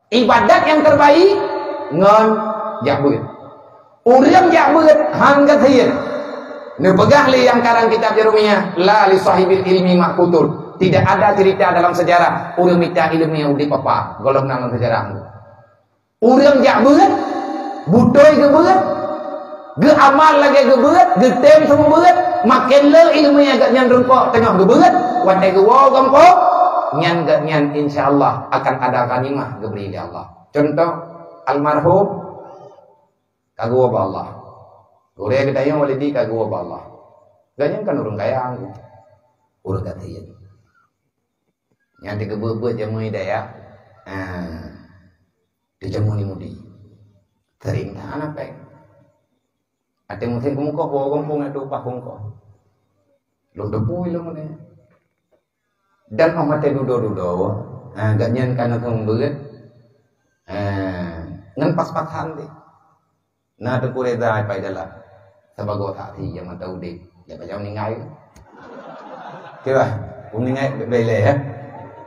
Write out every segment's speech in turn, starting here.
Ibadat yang terbaik ngon jak beut. Urang jak beut hang katieun. Nu pegah li yang karang kitab Jarumiyah, la li sahibil ilmi maqutul. Tidak ada cerita dalam sejarah urang minta ilmu yang di papa, golong dalam sejarah. Urang jak beut, butoy ke beut, ge amal lagi ge beut, ge tem semua beut, makin le ilmu yang gak nyan rempok tengah ge beut, watai ge wow gampok, nyan gak nyan insyaallah akan ada ganimah ge beri Allah. Contoh almarhum kagua ba Allah. Ure kita yang walidi kagua ba Allah. Ganyan kan urang kaya anggu. Urang katieun. Nyan digebeut jamu daya. Dijamuni mudi. Tering anak pek. Ate mungkin kumuko po kampung itu pakungko. Lo depuy lo mana. Dan amate dudo. Ganyan kana kembeut. Ngan pas-pasan deh. Nah tu kureda pai dalam sebagai hati yang tahu deh. Ya macam ningai. Kira, ningai bele ya.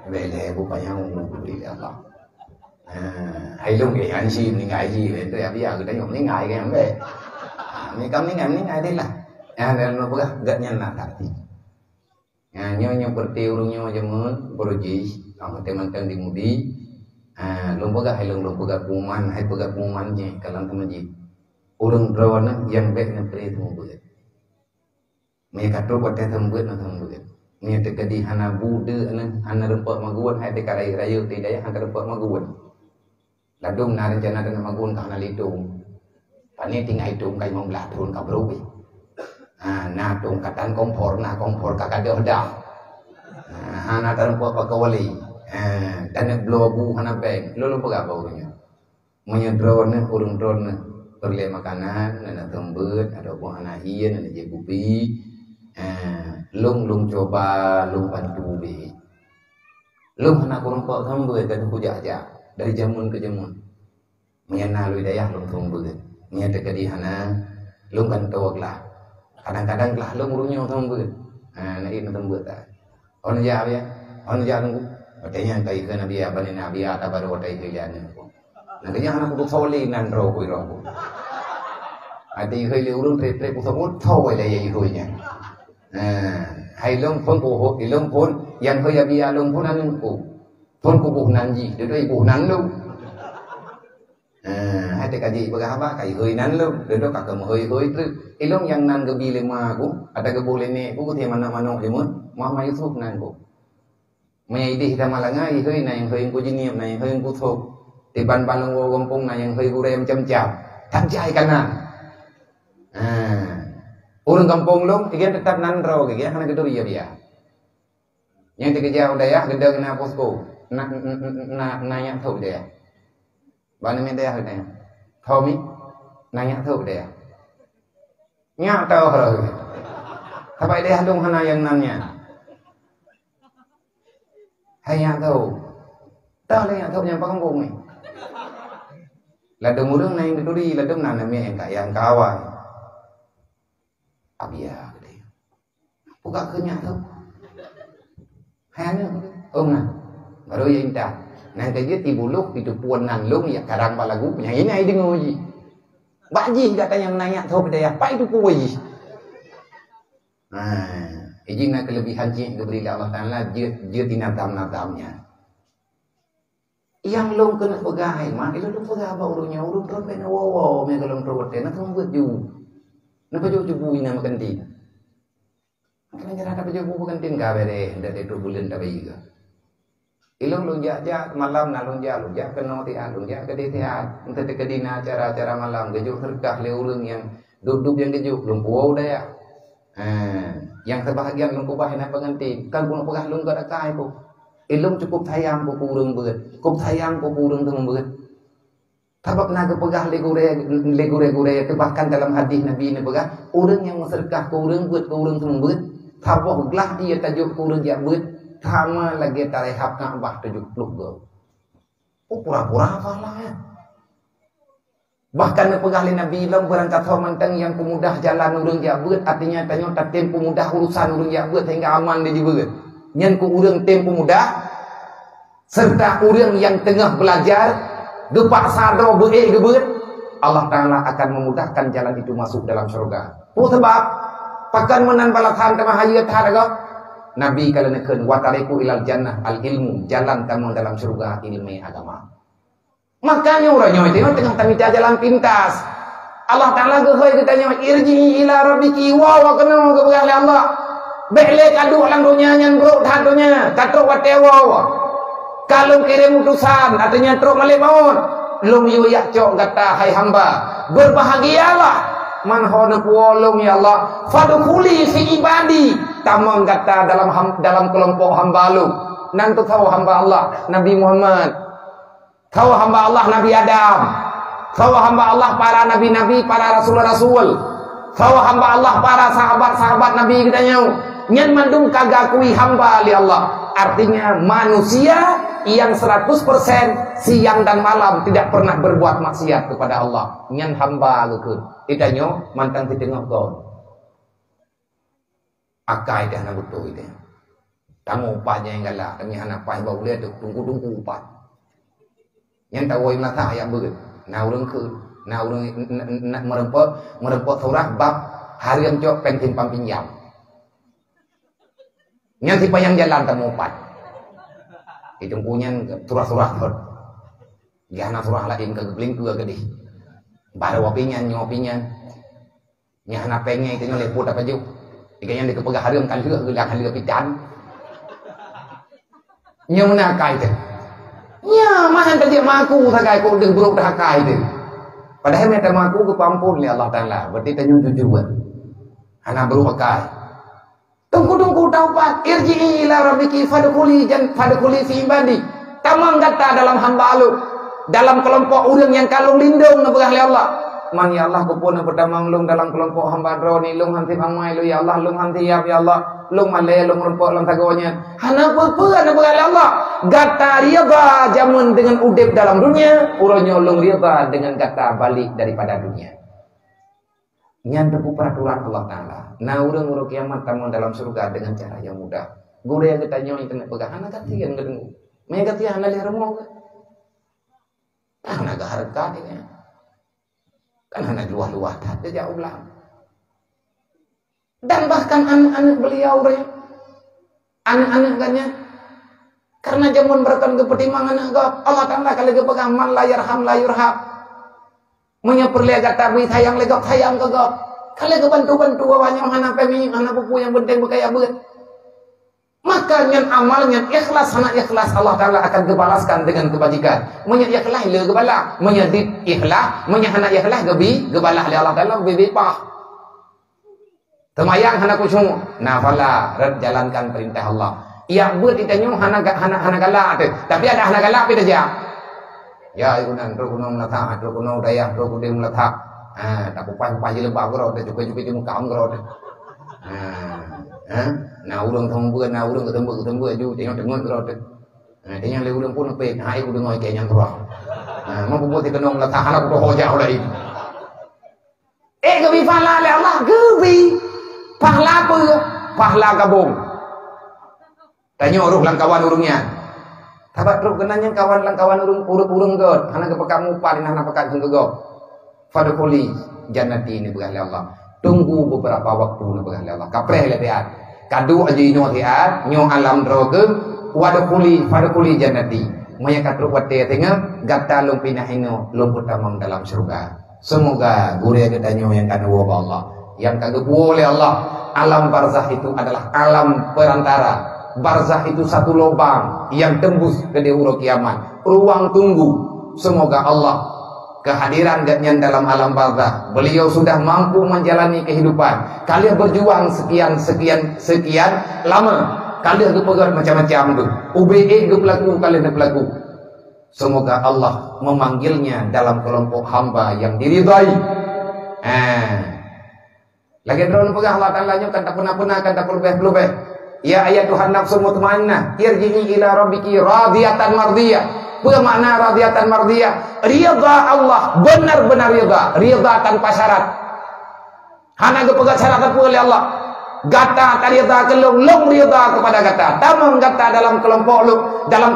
Bele bupanya ngubuli Allah. Hay luôn cái anh xin ningai gì vậy? Tôi bây giờ người ta dùng ningai cái em về. Ni kami ningai đây là. Dan lo buka gatnya nak hati. Nyonya bertiurungnya jamun beruji. Kamu teman-teman di mudi. Lo buka hay lo buka kuman hay buka kumannya kalau teman-teman. Urang drawana yang baik na pre thumbuet. Me katro pate thumbuet na thumbuet. Me te kadi hana bude hana rempak maguan hai te karai rayu te daya hana rempak maguan. Ladum na rencana na maguan ka hana litung. Pani tinggai tung kai mong latrun ka browi. Na tung katan kompor ka kadoda. Hana rempak pa kawali. Dan blobu hana baik. Lolo pa ba urangnya. Monya drawana urang drawana perle makanan, ada tembut, ada buah anahian, ada jebupi, lung coba, lung bantu be, lung anak kurang pak tembut dan puja aja dari jamun ke jamun, menyana lu daya lung tembut, menyata kedihana, lung bantu lah, kadang-kadang lah lung urungnya tembut, ini tembut tak, orang jawab ya, orang jawab nunggu, katanya kai ke nabi apa ni nabi atau baru watai kerjaan. Nantinya anak ku tholi nan ro ku ro. Ati hơi liu luôn tre ku thot thoi la ye nya. Hai long phon ku ho long phon yang hơi bia long phon nan ku. Phon ku bu nan ji de doi bu nan luôn. Hai te kaji baga ba kai hơi nan luôn. De do ka ka hơi tu. Ilong yang nan ge bi le ma ku ada ge boleh ne ku the mana le mun. Ma ma Yusuf nan ku. Mai di kita malangai hơi này hơi ku jiniam này hơi ku thok. Di ban-ban lo kampung na yang hơi gure macam tak jai kana. Urang kampung lo kian tetap nanro kian kana gedo dia. Yang dikejar daya gedeng na posko. Nanya thau dia. Bana me dia hanya. Thau mi nanya thau dia. Nya tau haro. Tapai dia dong hana yang nanya. Hanya thau. Tao le yang thau yang pa kampung ni. Là đồng urang này itu di là đồng nana me yang kawan. Abia gede. Buka kenyak tu. Hanya na. Baru yang tak. Nang kerja tibuluk itu puan nang long ya karang balagu yang ini ai dengar ji. Baji kata yang nanya tu pada apa itu kuwi. Izin kelebihan ji diberi Allah Taala dia tinam-tamnya. Yang long kena pegai mah itu tu pegai apa urungnya urung tu pena wow me kalau terbuat na tu buat ju na pajo ju ina makan tin kan jara ada pajo makan tin ka bere dari tu bulan ta bai ga ilong long ja malam na long ja kena ti an long ja ke di tiat ente ke dina acara malam gejuk terkah le urung yang duduk yang gejuk long puau dah yang terbahagian long kubah na pengantin kan pun pegai long ka dakai ku ilong cukup sayang ku kurang beut cukup sayang ku kurang temu beut tabak naga pegah legure itu bahkan dalam hadis Nabi ini pegah urang yang sedekah kurang beut kurang temu beut tabak gelah dia tajuk kurang jak beut sama lagi tarehap Ka'bah 70 go pura-pura apalah ya bahkan pegah le Nabi lam berangkat mantang yang pemudah jalan urang jak beut artinya tanyo tatem pemudah urusan urang jak beut hingga aman dia beut nyen ku urang tempo mudah serta orang yang tengah belajar gepak sadar gebet, Allah Ta'ala akan memudahkan jalan itu masuk dalam syurga. Sebab pakan menan balatan tamah hayat harga Nabi kala neken watariku ilal jannah al ilmu, jalan kamu dalam surga ilmu agama. Makanya orangnya itu tengah tamita jalan pintas. Allah Ta'ala gehoi katanya irji ila rabbiki wa kena kebegal Allah. Belek adu lang dunia nyan bro tadunya katrok watewa. Kalau kirim utusan artinya truk malik maut. Lung yu yak cok kata hai hamba berbahagialah man hona puolong ya Allah fadkhuli fi ibadi tamang kata dalam kelompok hamba lu nanti tahu hamba Allah Nabi Muhammad, tahu hamba Allah Nabi Adam, tahu hamba Allah para nabi-nabi, para rasul-rasul, tahu hamba Allah para sahabat-sahabat Nabi kitanya nyen mandung kagakui hamba li Allah. Artinya manusia yang 100% siang dan malam tidak pernah berbuat maksiat kepada Allah. Nyen hamba gekun. Itanya mantang di tengah kau. Akai dah nak betul itu. Tamu upahnya yang galak. Kami anak pai bau dia tu tunggu upah. Yang tahu yang latah yang begitu. Nah orang ke, nah orang nak merempot surah bab hari yang cok penting pampinjam. Yang siapa yang jalan tamu upah. Itu punya surah-surah tu. Jangan surah lain ke gebling ke gede. Baru opinian, nyopinya. Nya anak pengen itu lepot apa juk. Ikanya dia kepegah harum kan juga gelang halia pican. Nya mana kai tu. Nya mahan tadi maku sakai ko deng buruk dah kai tu. Padahal meta maku ke pampun li Allah Taala. Berarti tanya jujur. Anak buruk kai. Tunggu taubat irji'i ila rabbiki fadkhuli fi ibadi. Tamang kata dalam hamba lu, dalam kelompok orang yang kalung lindung na berah Allah. Man ya Allah kupun pertamang lung dalam kelompok hamba droni lung hanti amai lu ya Allah lung hanti ya Allah lung male lung rumpok lung tagonya. Hana apa na berah Allah. Gata riba jamun dengan udip dalam dunia, uronyo lung riba dengan gata balik daripada dunia. Nyan tepu peraturan Allah Ta'ala. Nah urang kiamat kamu dalam surga dengan cara yang mudah. Guru yang kita nyoy kena pegang anak katian gedengu. Maya katian anak lihat remong. Kan anak harga dia. Kan anak luah-luah tak jauh belah. Dan bahkan anak-anak beliau anak-anak kannya karena jamun berkan ke pertimbangan Allah Ta'ala kalau ke pegang man la yarham la yurham. Menyeperlihat kata beri sayang legok sayang kegok. Kalau ke bantu-bantu awaknya hana pemi hana pupu yang penting berkaya bet. Maka nyan amal nyan ikhlas hana ikhlas Allah Taala akan kebalaskan dengan kebajikan. Menyan ikhlas le gebala, menyan ikhlas, menyan hana ikhlas gebalah le Allah Taala gebi pah. Temayang hana kusyuk. Nah fala jalankan perintah Allah. Ya bet ditanya hana galak tu. Tapi ada hana galak pi saja. Ya ikunan rokunong latah, rokunong dayah, rokudem latah. Tak pupai je lebah gerot, cukai-cukai je muka gerot. Nah urang tembuk, nah urang ketembuk ju, tengok gerot. Tengok le urang pun pek, hai ku dengoy kenyan terang. Mampu buat kenong latah anak ku hojau lai. Gebi pahala le Allah, gebi. Pahala apa? Pahala gabung. Tanya urung langkawan urungnya. Tabat truk kenanya kawan urung god, hana kepekamu pan hana pekat henggo. Fadkhuli jannati ni berah Allah. Tunggu beberapa waktu ni berah Allah. Kapreh le biat. Kadu aji nyo tiat, nyo alam droge, fadkhuli jannati. Maya katruk wate tengah gata lung pinahino lung utamang dalam surga. Semoga gure kita nyo yang kan Allah, yang kagak boleh Allah. Alam barzah itu adalah alam perantara. Barzah itu satu lubang yang tembus ke diuro kiamat, ruang tunggu. Semoga Allah kehadiran gatnya dalam alam barzah. Beliau sudah mampu menjalani kehidupan. Kalian berjuang sekian lama. Kalian kepegat macam-macam tu. UBE ke pelaku kalian pelaku. Semoga Allah memanggilnya dalam kelompok hamba yang diridai. Lagi drone pegang Allah Ta'ala kan tak pernah kan tak pelubeh. Ya ayat Tuhan nafsu mutmainnah irji'i ila rabbiki radiyatan mardiyah. Apa makna radiyatan mardiyah? Ridha Allah, benar-benar ridha tanpa syarat. Hana ke pegat syarat apa oleh Allah. Gata tarida kelung long rida kepada gata. Tamang gata dalam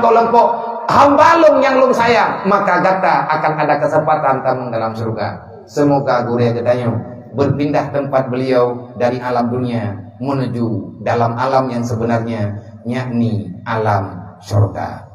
kelompok hamba long yang long sayang, maka gata akan ada kesempatan tamang dalam surga. Semoga gure gedanyo berpindah tempat beliau dari alam dunia menuju dalam alam yang sebenarnya, yakni alam surga.